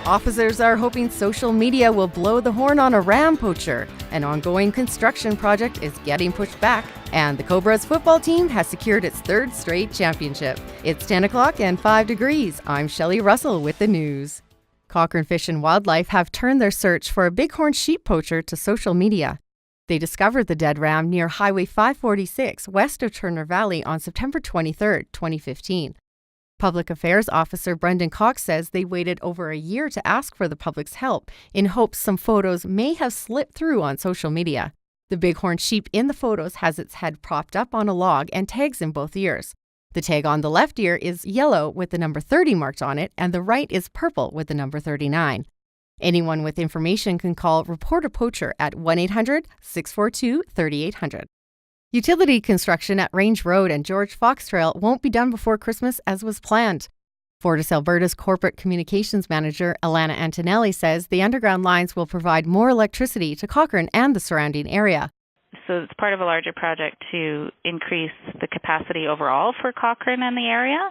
Officers are hoping social media will blow the horn on a ram poacher. An ongoing construction project is getting pushed back, and the Cobras football team has secured its third straight championship. It's 10 o'clock and 5 degrees. I'm Shelley Russell with the news. Cochrane Fish and Wildlife have turned their search for a bighorn sheep poacher to social media. They discovered the dead ram near Highway 546 west of Turner Valley on September 23, 2015. Public Affairs Officer Brendan Cox says they waited over a year to ask for the public's help in hopes some photos may have slipped through on social media. The bighorn sheep in the photos has its head propped up on a log and tags in both ears. The tag on the left ear is yellow with the number 30 marked on it, and the right is purple with the number 39. Anyone with information can call Report a Poacher at 1-800-642-3800. Utility construction at Range Road and George Fox Trail won't be done before Christmas as was planned. Fortis Alberta's corporate communications manager, Alana Antonelli, says the underground lines will provide more electricity to Cochrane and the surrounding area. So it's part of a larger project to increase the capacity overall for Cochrane and the area.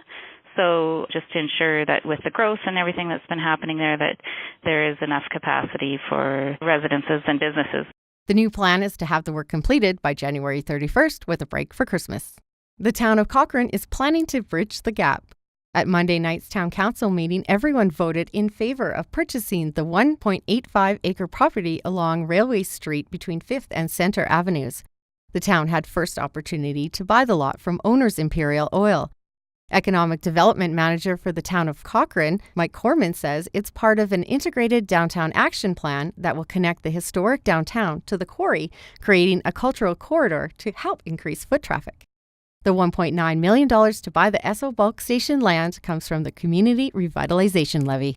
So just to ensure that with the growth and everything that's been happening there, that there is enough capacity for residences and businesses. The new plan is to have the work completed by January 31st with a break for Christmas. The town of Cochrane is planning to bridge the gap. At Monday night's town council meeting, everyone voted in favor of purchasing the 1.85-acre property along Railway Street between 5th and Centre Avenues. The town had first opportunity to buy the lot from owners Imperial Oil. Economic Development Manager for the town of Cochrane, Mike Corman, says it's part of an integrated downtown action plan that will connect the historic downtown to the quarry, creating a cultural corridor to help increase foot traffic. The $1.9 million to buy the Esso bulk station land comes from the Community Revitalization Levy.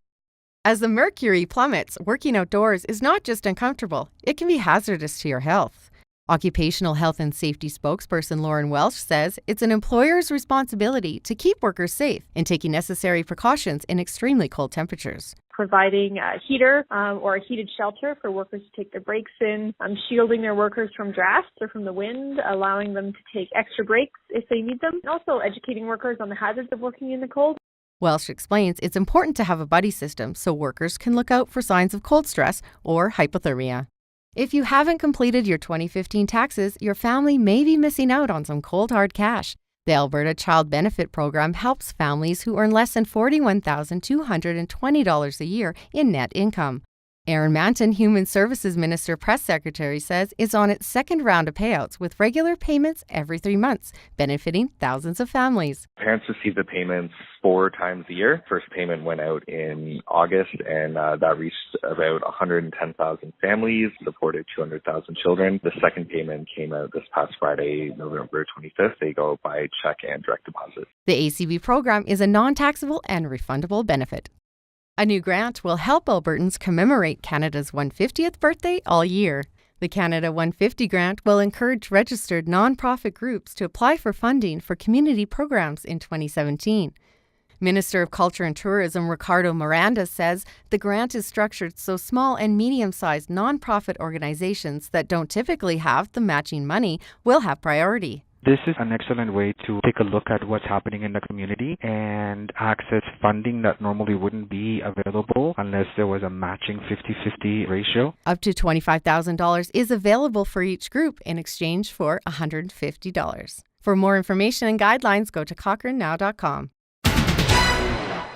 As the mercury plummets, working outdoors is not just uncomfortable, it can be hazardous to your health. Occupational Health and Safety spokesperson Lauren Welsh says it's an employer's responsibility to keep workers safe and taking necessary precautions in extremely cold temperatures. Providing a heater or a heated shelter for workers to take their breaks in, shielding their workers from drafts or from the wind, allowing them to take extra breaks if they need them, and also educating workers on the hazards of working in the cold. Welsh explains it's important to have a buddy system so workers can look out for signs of cold stress or hypothermia. If you haven't completed your 2015 taxes, your family may be missing out on some cold hard cash. The Alberta Child Benefit Program helps families who earn less than $41,220 a year in net income. Erin Manton, Human Services Minister Press Secretary, says it's on its second round of payouts with regular payments every 3 months, benefiting thousands of families. Parents receive the payments 4 times a year. First payment went out in August, and that reached about 110,000 families, supported 200,000 children. The second payment came out this past Friday, November 25th. They go by check and direct deposit. The ACB program is a non-taxable and refundable benefit. A new grant will help Albertans commemorate Canada's 150th birthday all year. The Canada 150 grant will encourage registered nonprofit groups to apply for funding for community programs in 2017. Minister of Culture and Tourism Ricardo Miranda says the grant is structured so small and medium-sized nonprofit organizations that don't typically have the matching money will have priority. This is an excellent way to take a look at what's happening in the community and access funding that normally wouldn't be available unless there was a matching 50-50 ratio. Up to $25,000 is available for each group in exchange for $150. For more information and guidelines, go to cochranenow.com.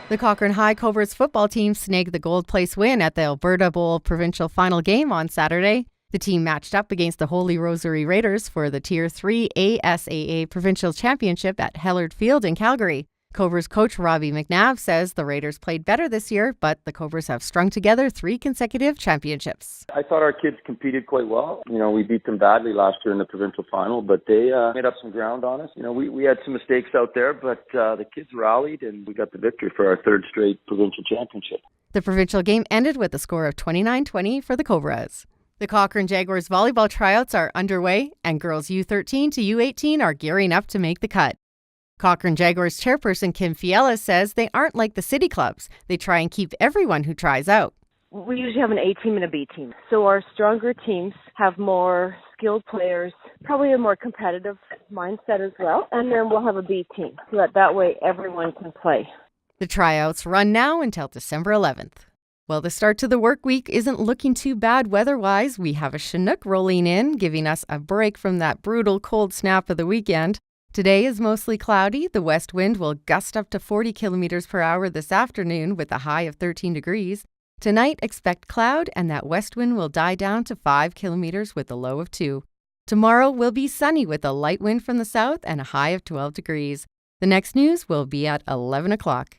The Cochrane High Cobras football team snagged the gold place win at the Alberta Bowl provincial final game on Saturday. The team matched up against the Holy Rosary Raiders for the Tier 3 ASAA Provincial Championship at Hellard Field in Calgary. Cobras coach Robbie McNabb says the Raiders played better this year, but the Cobras have strung together 3 consecutive championships. I thought our kids competed quite well. We beat them badly last year in the provincial final, but they made up some ground on us. We had some mistakes out there, but the kids rallied and we got the victory for our 3rd straight provincial championship. The provincial game ended with a score of 29-20 for the Cobras. The Cochrane Jaguars volleyball tryouts are underway, and girls U13 to U18 are gearing up to make the cut. Cochrane Jaguars chairperson Kim Fiala says they aren't like the city clubs. They try and keep everyone who tries out. We usually have an A team and a B team. So our stronger teams have more skilled players, probably a more competitive mindset as well. And then we'll have a B team so that way everyone can play. The tryouts run now until December 11th. Well, the start to the work week isn't looking too bad weather-wise. We have a Chinook rolling in, giving us a break from that brutal cold snap of the weekend. Today is mostly cloudy. The west wind will gust up to 40 kilometers per hour this afternoon with a high of 13 degrees. Tonight, expect cloud, and that west wind will die down to 5 kilometers with a low of 2. Tomorrow will be sunny with a light wind from the south and a high of 12 degrees. The next news will be at 11 o'clock.